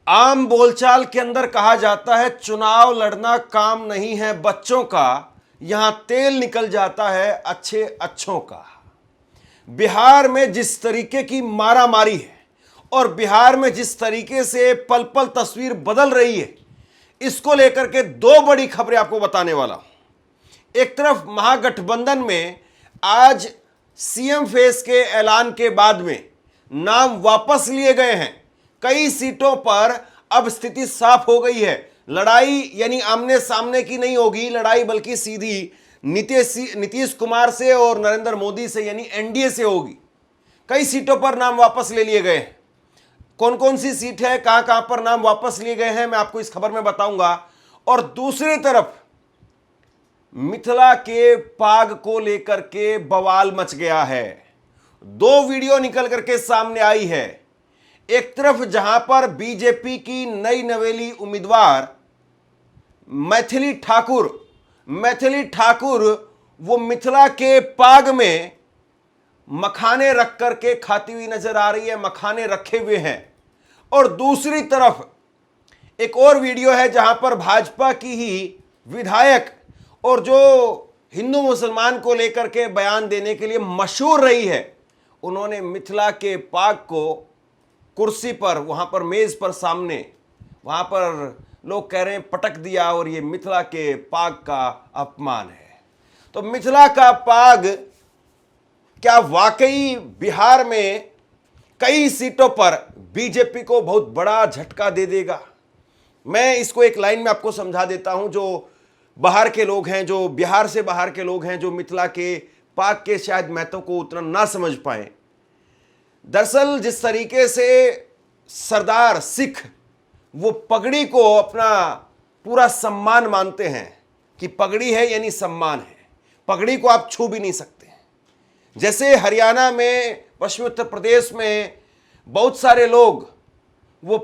आम बोलचाल के अंदर कहा जाता है चुनाव लड़ना काम नहीं है बच्चों का, यहां तेल निकल जाता है अच्छे अच्छों का। बिहार में जिस तरीके की मारामारी है और बिहार में जिस तरीके से पल पल तस्वीर बदल रही है, इसको लेकर के दो बड़ी खबरें आपको बताने वाला हूं। एक तरफ महागठबंधन में आज सीएम फेस के ऐलान के बाद में नाम वापस लिए गए हैं। कई सीटों पर अब स्थिति साफ हो गई है। लड़ाई यानी आमने सामने की नहीं होगी लड़ाई, बल्कि सीधी नीतीश कुमार से और नरेंद्र मोदी से यानी एनडीए से होगी। कई सीटों पर नाम वापस ले लिए गए हैं। कौन कौन सी सीट है, कहां कहां पर नाम वापस लिए गए हैं, मैं आपको इस खबर में बताऊंगा। और दूसरी तरफ मिथिला के पाग को लेकर के बवाल मच गया है। दो वीडियो निकल करके सामने आई है। एक तरफ जहां पर बीजेपी की नई नवेली उम्मीदवार मैथिली ठाकुर वो मिथिला के पाग में मखाने रख करके खाती हुई नजर आ रही है, मखाने रखे हुए हैं। और दूसरी तरफ एक और वीडियो है जहां पर भाजपा की ही विधायक और जो हिंदू मुसलमान को लेकर के बयान देने के लिए मशहूर रही है, उन्होंने मिथिला के पाग को कुर्सी पर, वहां पर मेज पर सामने, वहां पर लोग कह रहे हैं पटक दिया और ये मिथिला के पाग का अपमान है। तो मिथिला का पाग क्या वाकई बिहार में कई सीटों पर बीजेपी को बहुत बड़ा झटका दे देगा? मैं इसको एक लाइन में आपको समझा देता हूं। जो बाहर के लोग हैं, जो बिहार से बाहर के लोग हैं, जो मिथिला के पाग के शायद महत्व को उतना ना समझ पाए। दरअसल जिस तरीके से सरदार सिख वो पगड़ी को अपना पूरा सम्मान मानते हैं कि पगड़ी है यानी सम्मान है, पगड़ी को आप छू भी नहीं सकते। जैसे हरियाणा में, पश्चिमी उत्तर प्रदेश में बहुत सारे लोग वो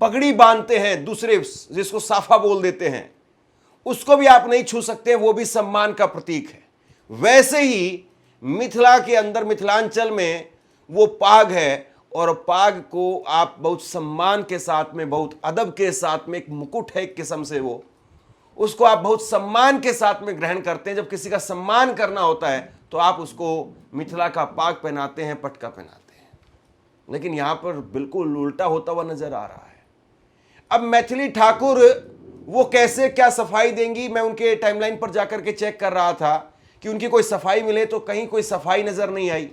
पगड़ी बांधते हैं, दूसरे जिसको साफा बोल देते हैं, उसको भी आप नहीं छू सकते, वो भी सम्मान का प्रतीक है। वैसे ही मिथिला के अंदर, मिथिलांचल में वो पाग है और पाग को आप बहुत सम्मान के साथ में, बहुत अदब के साथ में, एक मुकुट है एक किस्म से, वो उसको आप बहुत सम्मान के साथ में ग्रहण करते हैं। जब किसी का सम्मान करना होता है तो आप उसको मिथिला का पाग पहनाते हैं, पटका पहनाते हैं। लेकिन यहां पर बिल्कुल उल्टा होता हुआ नजर आ रहा है। अब मैथिली ठाकुर वो कैसे क्या सफाई देंगी, मैं उनके टाइमलाइन पर जाकर के चेक कर रहा था कि उनकी कोई सफाई मिले, तो कहीं कोई सफाई नजर नहीं आई।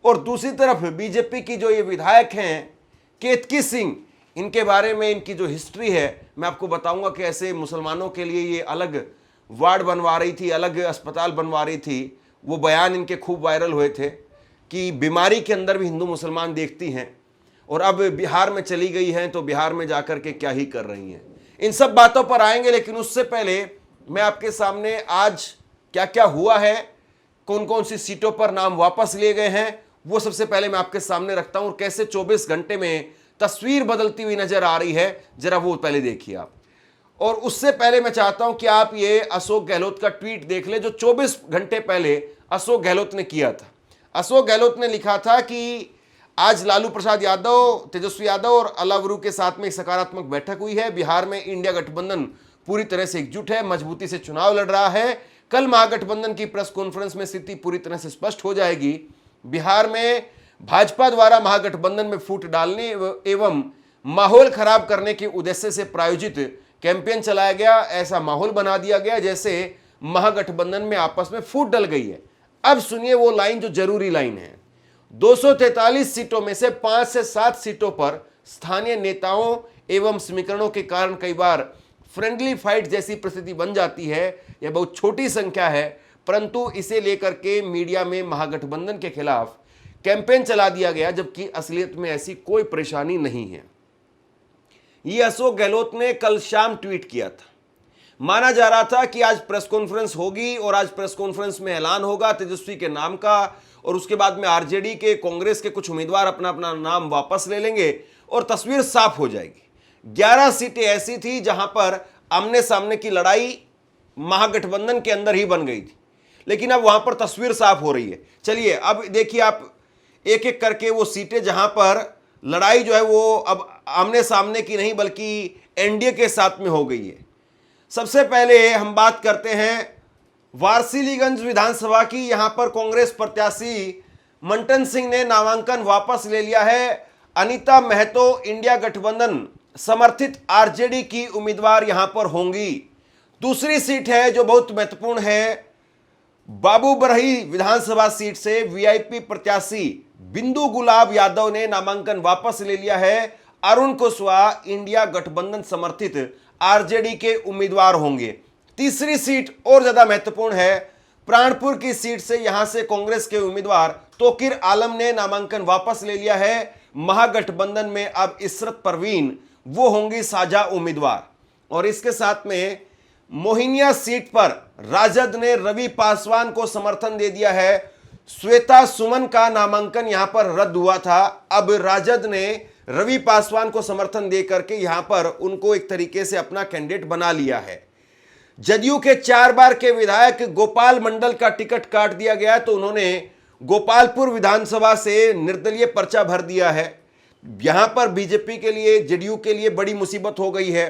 और दूसरी तरफ बीजेपी की जो ये विधायक हैं केतकी सिंह, इनके बारे में इनकी जो हिस्ट्री है मैं आपको बताऊंगा कि ऐसे मुसलमानों के लिए ये अलग वार्ड बनवा रही थी, अलग अस्पताल बनवा रही थी। वो बयान इनके खूब वायरल हुए थे कि बीमारी के अंदर भी हिंदू मुसलमान देखती हैं, और अब बिहार में चली गई हैं तो बिहार में जाकर के क्या ही कर रही हैं। इन सब बातों पर आएंगे, लेकिन उससे पहले मैं आपके सामने आज क्या क्या हुआ है, कौन कौन सी सीटों पर नाम वापस लिए गए हैं, वो सबसे पहले मैं आपके सामने रखता हूं। और कैसे 24 घंटे में तस्वीर बदलती हुई नजर आ रही है, जरा वो पहले देखिए आप। और उससे पहले मैं चाहता हूं कि आप ये अशोक गहलोत का ट्वीट देख ले, जो 24 घंटे पहले अशोक गहलोत ने किया था। अशोक गहलोत ने लिखा था कि आज लालू प्रसाद यादव, तेजस्वी यादव और अलावरू के साथ में एक सकारात्मक बैठक हुई है। बिहार में इंडिया गठबंधन पूरी तरह से एकजुट है, मजबूती से चुनाव लड़ रहा है। कल महागठबंधन की प्रेस कॉन्फ्रेंस में स्थिति पूरी तरह से स्पष्ट हो जाएगी। बिहार में भाजपा द्वारा महागठबंधन में फूट डालने एवं माहौल खराब करने के उद्देश्य से प्रायोजित कैंपेन चलाया गया। ऐसा माहौल बना दिया गया जैसे महागठबंधन में आपस में फूट डल गई है। अब सुनिए वो लाइन जो जरूरी लाइन है। 243 सीटों में से 5 से 7 सीटों पर स्थानीय नेताओं एवं समीकरणों के कारण कई बार फ्रेंडली फाइट जैसी परिस्थिति बन जाती है। यह बहुत छोटी संख्या है, परंतु इसे लेकर के मीडिया में महागठबंधन के खिलाफ कैंपेन चला दिया गया, जबकि असलियत में ऐसी कोई परेशानी नहीं है। यह अशोक गहलोत ने कल शाम ट्वीट किया था। माना जा रहा था कि आज प्रेस कॉन्फ्रेंस होगी और आज प्रेस कॉन्फ्रेंस में ऐलान होगा तेजस्वी के नाम का, और उसके बाद में आरजेडी के, कांग्रेस के कुछ उम्मीदवार अपना अपना नाम वापस ले लेंगे और तस्वीर साफ हो जाएगी। 11 सीटें ऐसी थी जहां पर आमने सामने की लड़ाई महागठबंधन के अंदर ही बन गई थी, लेकिन अब वहां पर तस्वीर साफ हो रही है। चलिए अब देखिए आप एक एक करके वो सीटें जहां पर लड़ाई जो है वो अब आमने सामने की नहीं बल्कि एनडीए के साथ में हो गई है। सबसे पहले हम बात करते हैं वारसिलीगंज विधानसभा की। यहां पर कांग्रेस प्रत्याशी मंटन सिंह ने नामांकन वापस ले लिया है। अनीता महतो इंडिया गठबंधन समर्थित आरजेडी की उम्मीदवार यहां पर होंगी। दूसरी सीट है जो बहुत महत्वपूर्ण है, बाबूबरही विधानसभा सीट से वीआईपी प्रत्याशी बिंदु गुलाब यादव ने नामांकन वापस ले लिया है। अरुण कुशवाहा इंडिया गठबंधन समर्थित आरजेडी के उम्मीदवार होंगे। तीसरी सीट और ज्यादा महत्वपूर्ण है, प्राणपुर की सीट से यहां से कांग्रेस के उम्मीदवार तोकीर आलम ने नामांकन वापस ले लिया है। महागठबंधन में अब इशरत परवीन वो होंगी साझा उम्मीदवार। और इसके साथ में मोहिनिया सीट पर राजद ने रवि पासवान को समर्थन दे दिया है। श्वेता सुमन का नामांकन यहां पर रद्द हुआ था। अब राजद ने रवि पासवान को समर्थन दे करके यहां पर उनको एक तरीके से अपना कैंडिडेट बना लिया है। जदयू के 4 बार के विधायक गोपाल मंडल का टिकट काट दिया गया तो उन्होंने गोपालपुर विधानसभा से निर्दलीय पर्चा भर दिया है। यहां पर बीजेपी के लिए, जदयू के लिए बड़ी मुसीबत हो गई है।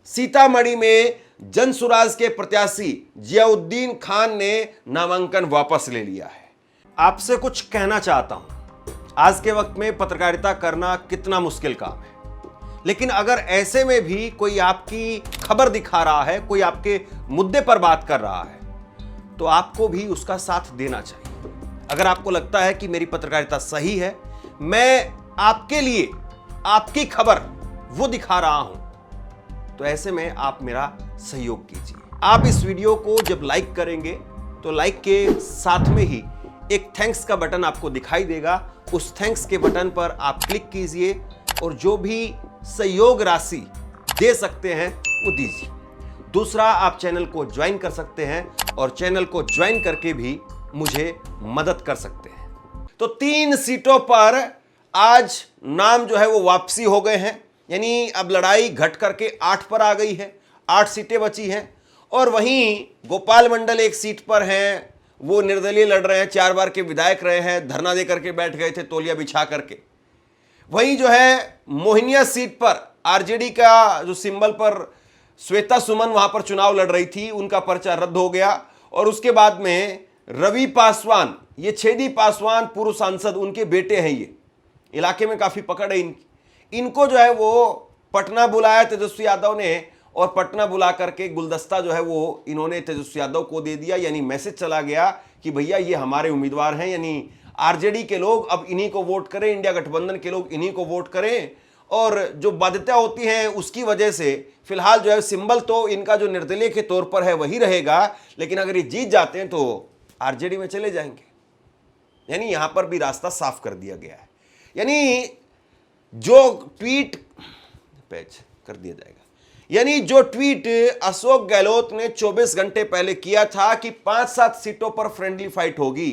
सीतामढ़ी में जनसुराज के प्रत्याशी जियाउद्दीन खान ने नामांकन वापस ले लिया है। आपसे कुछ कहना चाहता हूं, आज के वक्त में पत्रकारिता करना कितना मुश्किल काम है, लेकिन अगर ऐसे में भी कोई आपकी खबर दिखा रहा है, कोई आपके मुद्दे पर बात कर रहा है, तो आपको भी उसका साथ देना चाहिए। अगर आपको लगता है कि मेरी पत्रकारिता सही है, मैं आपके लिए आपकी खबर वो दिखा रहा हूं, तो ऐसे में आप मेरा सहयोग कीजिए। आप इस वीडियो को जब लाइक करेंगे तो लाइक के साथ में ही एक थैंक्स का बटन आपको दिखाई देगा। उस थैंक्स के बटन पर आप क्लिक कीजिए और जो भी सहयोग राशि दे सकते हैं वो दीजिए। दूसरा, आप चैनल को ज्वाइन कर सकते हैं और चैनल को ज्वाइन करके भी मुझे मदद कर सकते हैं। तो 3 सीटों पर आज नाम जो है वो वापसी हो गए हैं, यानी अब लड़ाई घट करके 8 पर आ गई है। 8 सीटें बची हैं और वहीं गोपाल मंडल एक सीट पर हैं, वो निर्दलीय लड़ रहे हैं, 4 बार के विधायक रहे हैं, धरना दे करके बैठ गए थे तौलिया बिछा करके। वहीं जो है मोहिनिया सीट पर आरजेडी का जो सिंबल पर श्वेता सुमन वहां पर चुनाव लड़ रही थी, उनका पर्चा रद्द हो गया। और उसके बाद में रवि पासवान, ये छेदी पासवान पूर्व सांसद, उनके बेटे हैं, ये इलाके में काफी पकड़ है इनको जो है वो पटना बुलाया तेजस्वी यादव ने, और पटना बुला करके गुलदस्ता जो है वो इन्होंने तेजस्वी यादव को दे दिया। यानी मैसेज चला गया कि भैया ये हमारे उम्मीदवार हैं, यानी आरजेडी के लोग अब इन्हीं को वोट करें, इंडिया गठबंधन के लोग इन्हीं को वोट करें। और जो बाध्यता होती है उसकी वजह से फिलहाल जो है सिंबल तो इनका जो निर्दलीय के तौर पर है वही रहेगा, लेकिन अगर ये जीत जाते हैं तो आरजेडी में चले जाएंगे। यानी यहां पर भी रास्ता साफ कर दिया गया है। यानी जो ट्वीट पेज कर दिया जाएगा, यानी जो ट्वीट अशोक गहलोत ने 24 घंटे पहले किया था कि 5-7 सीटों पर फ्रेंडली फाइट होगी,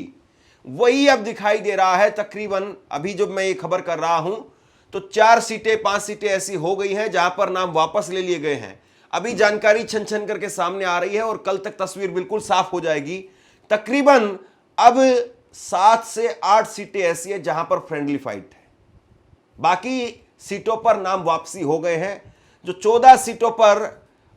वही अब दिखाई दे रहा है। तकरीबन अभी जब मैं ये खबर कर रहा हूं तो 4 सीटें 5 सीटें ऐसी हो गई हैं जहां पर नाम वापस ले लिए गए हैं। अभी जानकारी छन छन करके सामने आ रही है और कल तक तस्वीर बिल्कुल साफ हो जाएगी। तकरीबन अब 7 से 8 सीटें ऐसी है जहां पर फ्रेंडली फाइट है। बाकी सीटों पर नाम वापसी हो गए हैं। जो 14 सीटों पर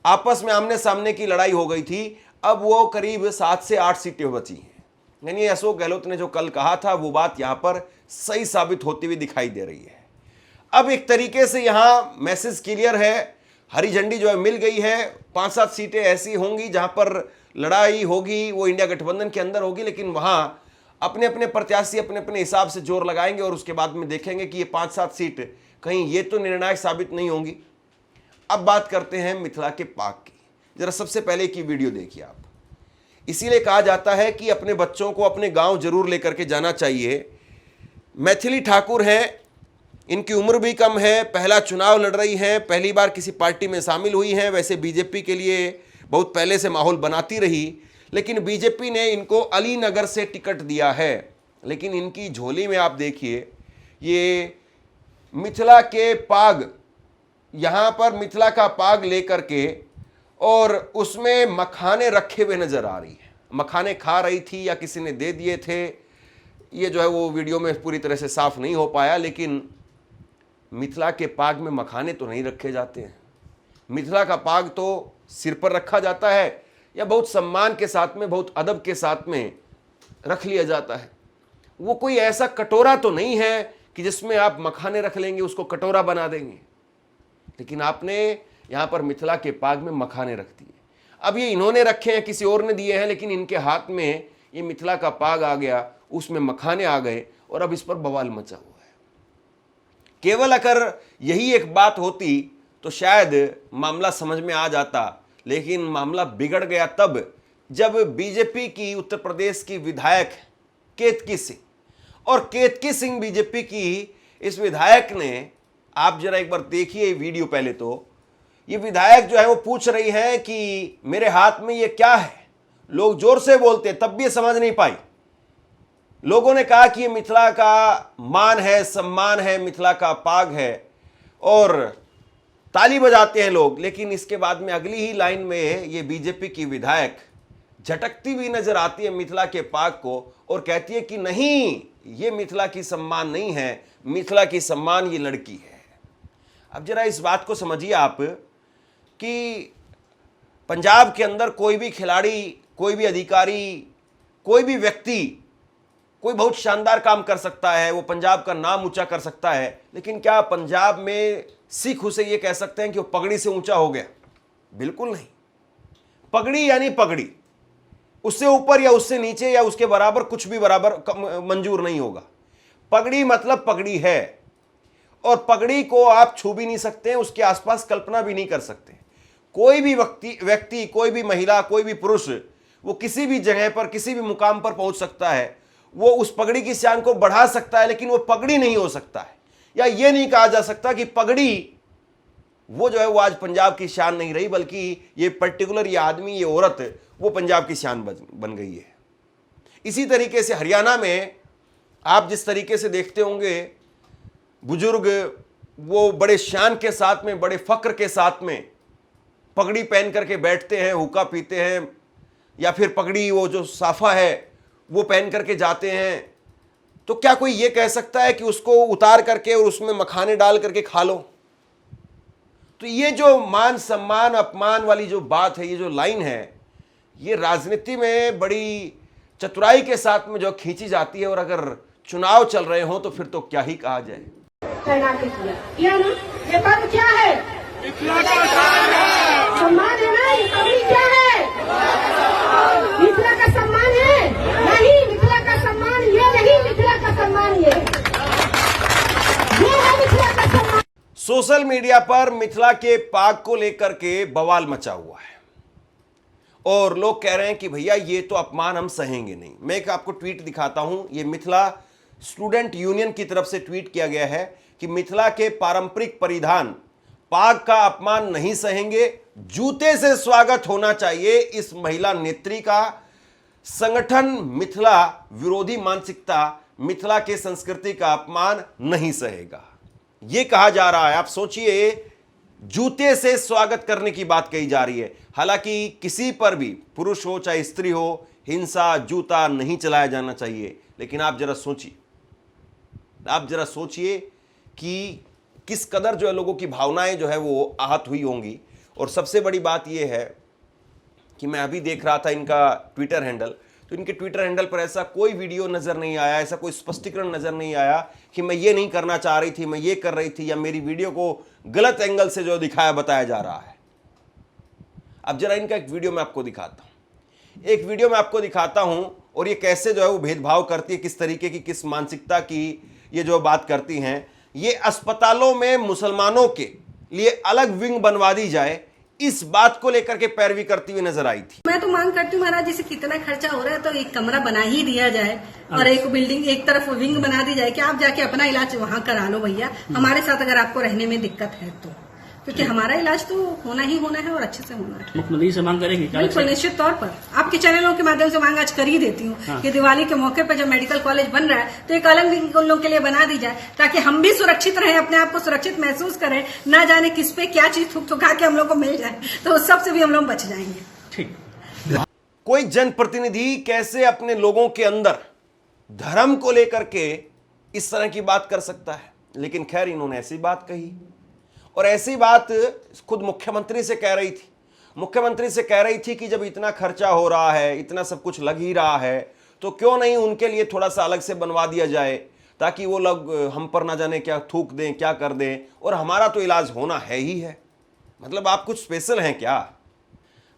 आपस में आमने सामने की लड़ाई हो गई थी, अब वो करीब 7 से 8 सीटें बची हैं। यानी अशोक गहलोत ने जो कल कहा था वो बात यहां पर सही साबित होती हुई दिखाई दे रही है। अब एक तरीके से यहां मैसेज क्लियर है, हरी झंडी जो है मिल गई है। 5-7 सीटें ऐसी होंगी जहां पर लड़ाई होगी, वो इंडिया गठबंधन के अंदर होगी, लेकिन वहां अपने अपने प्रत्याशी अपने अपने हिसाब से जोर लगाएंगे और उसके बाद में देखेंगे कि ये 5-7 सीट कहीं ये तो निर्णायक साबित नहीं होंगी। अब बात करते हैं मिथिला के पाक की। जरा सबसे पहले की वीडियो देखिए आप। इसीलिए कहा जाता है कि अपने बच्चों को अपने गांव जरूर लेकर के जाना चाहिए। मैथिली ठाकुर हैं, इनकी उम्र भी कम है, पहला चुनाव लड़ रही हैं, पहली बार किसी पार्टी में शामिल हुई हैं। वैसे बीजेपी के लिए बहुत पहले से माहौल बनाती रही, लेकिन बीजेपी ने इनको अलीनगर से टिकट दिया है। लेकिन इनकी झोली में आप देखिए, ये मिथिला के पाग, यहाँ पर मिथिला का पाग लेकर के और उसमें मखाने रखे हुए नजर आ रही है। मखाने खा रही थी या किसी ने दे दिए थे, ये जो है वो वीडियो में पूरी तरह से साफ नहीं हो पाया, लेकिन मिथिला के पाग में मखाने तो नहीं रखे जाते हैं। मिथिला का पाग तो सिर पर रखा जाता है या बहुत सम्मान के साथ में, बहुत अदब के साथ में रख लिया जाता है। वो कोई ऐसा कटोरा तो नहीं है कि जिसमें आप मखाने रख लेंगे, उसको कटोरा बना देंगे। लेकिन आपने यहाँ पर मिथिला के पाग में मखाने रख दिए। अब ये इन्होंने रखे हैं, किसी और ने दिए हैं, लेकिन इनके हाथ में ये मिथिला का पाग आ गया, उसमें मखाने आ गए और अब इस पर बवाल मचा हुआ है। केवल अगर यही एक बात होती तो शायद मामला समझ में आ जाता, लेकिन मामला बिगड़ गया तब जब बीजेपी की उत्तर प्रदेश की विधायक केतकी सिंह, और केतकी सिंह बीजेपी की इस विधायक ने, आप जरा एक बार देखिए वीडियो पहले। तो ये विधायक जो है वो पूछ रही है कि मेरे हाथ में ये क्या है। लोग जोर से बोलते तब भी ये समझ नहीं पाई। लोगों ने कहा कि ये मिथिला का मान है, सम्मान है, मिथिला का पाग है, और ताली बजाते हैं लोग। लेकिन इसके बाद में अगली ही लाइन में ये बीजेपी की विधायक झटकती हुई नजर आती है मिथिला के पाग को और कहती है कि नहीं, ये मिथिला की सम्मान नहीं है, मिथिला की सम्मान ये लड़की है। अब जरा इस बात को समझिए आप कि पंजाब के अंदर कोई भी खिलाड़ी, कोई भी अधिकारी, कोई भी व्यक्ति कोई बहुत शानदार काम कर सकता है, वो पंजाब का नाम ऊंचा कर सकता है, लेकिन क्या पंजाब में सिख उसे ये कह सकते हैं कि वो पगड़ी से ऊंचा हो गया? बिल्कुल नहीं। पगड़ी यानी पगड़ी, उससे ऊपर या उससे नीचे या उसके बराबर कुछ भी बराबर मंजूर नहीं होगा। पगड़ी मतलब पगड़ी है, और पगड़ी को आप छू भी नहीं सकते, उसके आसपास कल्पना भी नहीं कर सकते। कोई भी व्यक्ति, कोई भी महिला, कोई भी पुरुष, वो किसी भी जगह पर, किसी भी मुकाम पर पहुंच सकता है, वो उस पगड़ी की शान को बढ़ा सकता है, लेकिन वो पगड़ी नहीं हो सकता है। या ये नहीं कहा जा सकता कि पगड़ी वो जो है वो आज पंजाब की शान नहीं रही, बल्कि ये पर्टिकुलर ये आदमी, ये औरत, वो पंजाब की शान बन गई है। इसी तरीके से हरियाणा में आप जिस तरीके से देखते होंगे, बुजुर्ग वो बड़े शान के साथ में, बड़े फक्र के साथ में पगड़ी पहन करके बैठते हैं, हुक्का पीते हैं, या फिर पगड़ी वो जो साफा है वो पहन करके जाते हैं। तो क्या कोई ये कह सकता है कि उसको उतार करके और उसमें मखाने डाल करके खा लो? तो ये जो मान सम्मान अपमान वाली जो बात है, ये जो लाइन है, ये राजनीति में बड़ी चतुराई के साथ में जो खींची जाती है, और अगर चुनाव चल रहे हो तो फिर तो क्या ही कहा जाए। किया ना, ये पर्व क्या है? सम्मान है ना, ये पगड़ी क्या है? मिथिला का सम्मान है? नहीं, मिथिला का सम्मान ये नहीं, मिथिला का सम्मान ये है मिथिला का सम्मान। सोशल मीडिया पर मिथिला के पाग को लेकर के बवाल मचा हुआ है, और लोग कह रहे हैं कि भैया ये तो अपमान हम सहेंगे नहीं। मैं एक आपको ट्वीट दिखाता हूं, ये मिथिला स्टूडेंट यूनियन की तरफ से ट्वीट किया गया है कि मिथिला के पारंपरिक परिधान पाग का अपमान नहीं सहेंगे, जूते से स्वागत होना चाहिए इस महिला नेत्री का। संगठन मिथिला विरोधी मानसिकता मिथिला के संस्कृति का अपमान नहीं सहेगा, यह कहा जा रहा है। आप सोचिए, जूते से स्वागत करने की बात कही जा रही है। हालांकि किसी पर भी, पुरुष हो चाहे स्त्री हो, हिंसा, जूता नहीं चलाया जाना चाहिए। लेकिन आप जरा सोचिए कि किस कदर जो है लोगों की भावनाएं जो है वो आहत हुई होंगी। और सबसे बड़ी बात यह है कि मैं अभी देख रहा था इनका ट्विटर हैंडल, तो इनके ट्विटर हैंडल पर ऐसा कोई वीडियो नजर नहीं आया, ऐसा कोई स्पष्टीकरण नजर नहीं आया कि मैं ये नहीं करना चाह रही थी, मैं ये कर रही थी, या मेरी वीडियो को गलत एंगल से जो दिखाया बताया जा रहा है। अब जरा इनका एक वीडियो मैं आपको दिखाता हूं, और ये कैसे जो है वो भेदभाव करती है, किस तरीके की, किस मानसिकता की ये जो बात करती हैं। ये अस्पतालों में मुसलमानों के लिए अलग विंग बनवा दी जाए, इस बात को लेकर के पैरवी करती हुई नजर आई थी। मैं तो मांग करती हूँ महाराज, जैसे कितना खर्चा हो रहा है तो एक कमरा बना ही दिया जाए, और एक बिल्डिंग, एक तरफ विंग बना दी जाए कि आप जाके अपना इलाज वहाँ करा लो भैया, हमारे साथ अगर आपको रहने में दिक्कत है तो, क्योंकि हमारा इलाज तो होना ही होना है और अच्छे से होना है। मुख्यमंत्री से मांग करेंगे? बिल्कुल, निश्चित तौर पर आपके चैनलों के माध्यम से मांग आज कर ही देती हूँ कि दिवाली के मौके पर जब मेडिकल कॉलेज बन रहा है तो एक अलग विंग उन लोगों के लिए बना दी जाए, ताकि हम भी सुरक्षित रहें, अपने आप को सुरक्षित महसूस करें, ना जाने किस पे क्या चीज थूक थुका के हम लोग को मिल जाए, तो उस सब से भी हम लोग बच जाएंगे। ठीक। कोई जनप्रतिनिधि कैसे अपने लोगों के अंदर धर्म को लेकर के इस तरह की बात कर सकता है? लेकिन खैर इन्होंने ऐसी बात कही, और ऐसी बात खुद मुख्यमंत्री से कह रही थी। मुख्यमंत्री से कह रही थी कि जब इतना खर्चा हो रहा है, इतना सब कुछ लग ही रहा है, तो क्यों नहीं उनके लिए थोड़ा सा अलग से बनवा दिया जाए, ताकि वो लोग हम पर ना जाने क्या थूक दें, क्या कर दें, और हमारा तो इलाज होना है ही है। मतलब आप कुछ स्पेशल हैं क्या?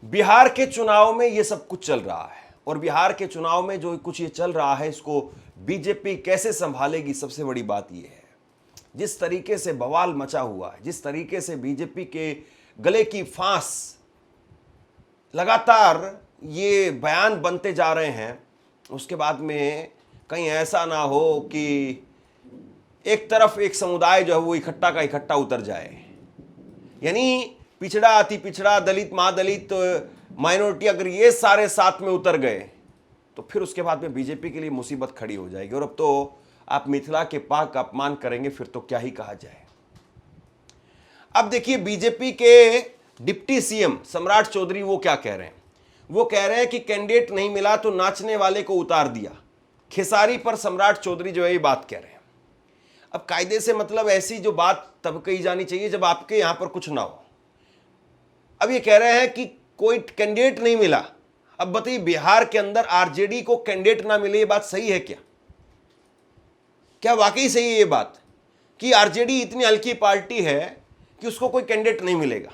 बिहार के चुनाव में ये सब कुछ चल रहा है, और बिहार के चुनाव में जो कुछ ये चल रहा है इसको बीजेपी कैसे संभालेगी, सबसे बड़ी बात ये है। जिस तरीके से बवाल मचा हुआ है, जिस तरीके से बीजेपी के गले की फांस लगातार ये बयान बनते जा रहे हैं, उसके बाद में कहीं ऐसा ना हो कि एक तरफ एक समुदाय जो है वो इकट्ठा का इकट्ठा उतर जाए, यानी पिछड़ा, अति पिछड़ा, दलित, महादलित, माइनॉरिटी, अगर ये सारे साथ में उतर गए तो फिर उसके बाद में बीजेपी के लिए मुसीबत खड़ी हो जाएगी। और अब तो आप मिथिला के पाक का अपमान करेंगे, फिर तो क्या ही कहा जाए। अब देखिए बीजेपी के डिप्टी सीएम सम्राट चौधरी वो क्या कह रहे हैं। वो कह रहे हैं कि कैंडिडेट नहीं मिला तो नाचने वाले को उतार दिया। खेसारी पर सम्राट चौधरी जो है ये बात कह रहे हैं। अब कायदे से मतलब ऐसी जो बात तब कही जानी चाहिए जब आपके यहां पर कुछ ना हो। अब ये कह रहे हैं कि कोई कैंडिडेट नहीं मिला। अब बताइए बिहार के अंदर आरजेडी को कैंडिडेट ना मिले, ये बात सही है क्या? क्या वाकई सही है ये बात कि आरजेडी इतनी हल्की पार्टी है कि उसको कोई कैंडिडेट नहीं मिलेगा?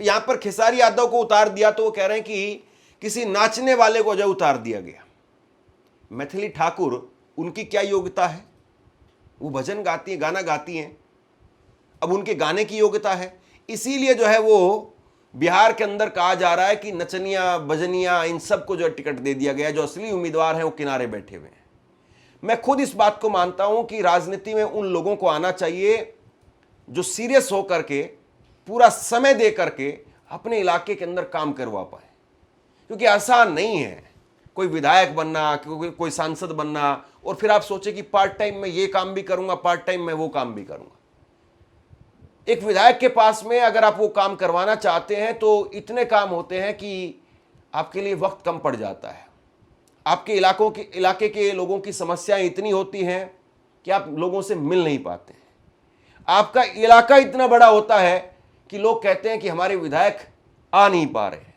यहां पर खेसारी यादव को उतार दिया तो वो कह रहे हैं कि किसी नाचने वाले को जो उतार दिया गया। मैथिली ठाकुर, उनकी क्या योग्यता है? वो भजन गाती है, गाना गाती हैं, अब उनके गाने की योग्यता है। इसीलिए जो है वो बिहार के अंदर कहा जा रहा है कि नचनिया, भजनिया, इन सबको जो टिकट दे दिया गया। जो असली उम्मीदवार हैं वो किनारे बैठे हुए हैं। मैं खुद इस बात को मानता हूं कि राजनीति में उन लोगों को आना चाहिए जो सीरियस होकर के, पूरा समय दे करके अपने इलाके के अंदर काम करवा पाए, क्योंकि आसान नहीं है कोई विधायक बनना, कोई सांसद बनना, और फिर आप सोचे कि पार्ट टाइम में ये काम भी करूंगा, पार्ट टाइम में वो काम भी करूंगा। एक विधायक के पास में अगर आप वो काम करवाना चाहते हैं तो इतने काम होते हैं कि आपके लिए वक्त कम पड़ जाता है। आपके इलाके के लोगों की समस्याएं इतनी होती हैं कि आप लोगों से मिल नहीं पाते हैं। आपका इलाका इतना बड़ा होता है कि लोग कहते हैं कि हमारे विधायक आ नहीं पा रहे हैं।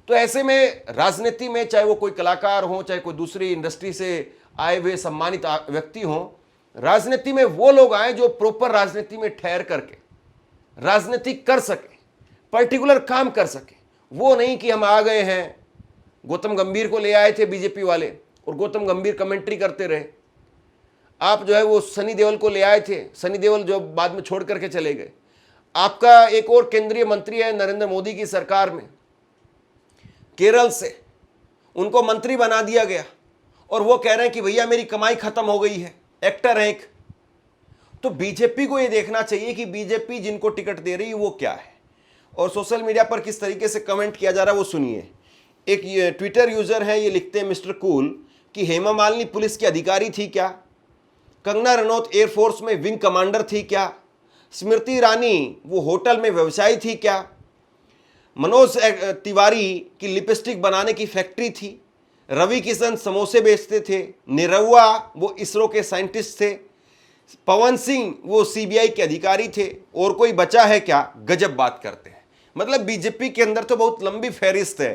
तो ऐसे में राजनीति में, चाहे वो कोई कलाकार हो, चाहे कोई दूसरी इंडस्ट्री से आए हुए सम्मानित व्यक्ति हों, राजनीति में वो लोग आए जो प्रॉपर राजनीति में ठहर करके राजनीति कर सके, पर्टिकुलर काम कर सके। वो नहीं कि हम आ गए हैं, गौतम गंभीर को ले आए थे बीजेपी वाले और गौतम गंभीर कमेंट्री करते रहे। आप जो है वो सनी देओल को ले आए थे, सनी देओल जो बाद में छोड़ करके चले गए। आपका एक और केंद्रीय मंत्री है नरेंद्र मोदी की सरकार में, केरल से, उनको मंत्री बना दिया गया और वो कह रहे हैं कि भैया मेरी कमाई खत्म हो गई है, एक्टर है एक। तो बीजेपी को ये देखना चाहिए कि बीजेपी जिनको टिकट दे रही है वो क्या है। और सोशल मीडिया पर किस तरीके से कमेंट किया जा रहा है वो सुनिए। एक ये ट्विटर यूजर है, ये लिखते हैं मिस्टर कूल कि हेमा मालिनी पुलिस की अधिकारी थी क्या? कंगना रनौत एयरफोर्स में विंग कमांडर थी क्या? स्मृति ईरानी वो होटल में व्यवसायी थी क्या? मनोज तिवारी की लिपस्टिक बनाने की फैक्ट्री थी? रवि किशन समोसे बेचते थे? निरहुआ वो इसरो के साइंटिस्ट थे? पवन सिंह वो सीबीआई के अधिकारी थे? और कोई बचा है क्या? गजब बात करते हैं। मतलब बीजेपी के अंदर तो बहुत लंबी फहरिस्त है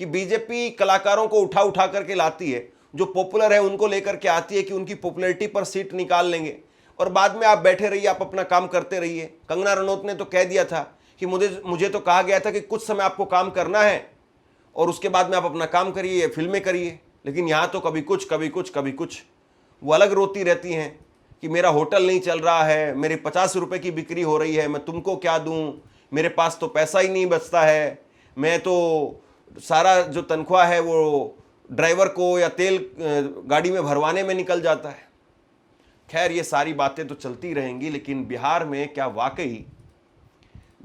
कि बीजेपी कलाकारों को उठा उठा करके लाती है, जो पॉपुलर है उनको लेकर के आती है कि उनकी पॉपुलैरिटी पर सीट निकाल लेंगे और बाद में आप बैठे रहिए, आप अपना काम करते रहिए। कंगना रनौत ने तो कह दिया था कि मुझे तो कहा गया था कि कुछ समय आपको काम करना है और उसके बाद में आप अपना काम करिए, फिल्में करिए, लेकिन यहाँ तो कभी कुछ कभी कुछ कभी कुछ। वो अलग रोती रहती हैं कि मेरा होटल नहीं चल रहा है, मेरे 50 रुपये की बिक्री हो रही है, मैं तुमको क्या दूँ, मेरे पास तो पैसा ही नहीं बचता है, मैं तो सारा जो तनख्वाह है वो ड्राइवर को या तेल गाड़ी में भरवाने में निकल जाता है। खैर ये सारी बातें तो चलती रहेंगी, लेकिन बिहार में क्या वाकई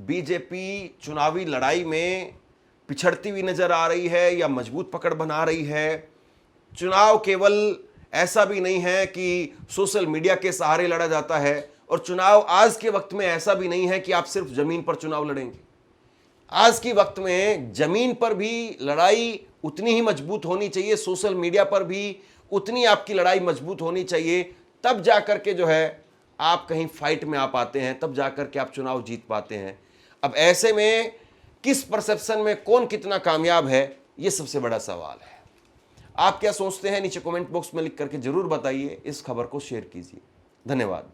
बीजेपी चुनावी लड़ाई में पिछड़ती हुई नजर आ रही है या मजबूत पकड़ बना रही है? चुनाव केवल ऐसा भी नहीं है कि सोशल मीडिया के सहारे लड़ा जाता है, और चुनाव आज के वक्त में ऐसा भी नहीं है कि आप सिर्फ जमीन पर चुनाव लड़ेंगे। आज के वक्त में जमीन पर भी लड़ाई उतनी ही मजबूत होनी चाहिए, सोशल मीडिया पर भी उतनी आपकी लड़ाई मजबूत होनी चाहिए, तब जाकर के जो है आप कहीं फाइट में आ पाते हैं, तब जाकर के आप चुनाव जीत पाते हैं। अब ऐसे में किस परसेप्शन में कौन कितना कामयाब है, ये सबसे बड़ा सवाल है। आप क्या सोचते हैं नीचे कमेंट बॉक्स में लिख करके जरूर बताइए। इस खबर को शेयर कीजिए। धन्यवाद।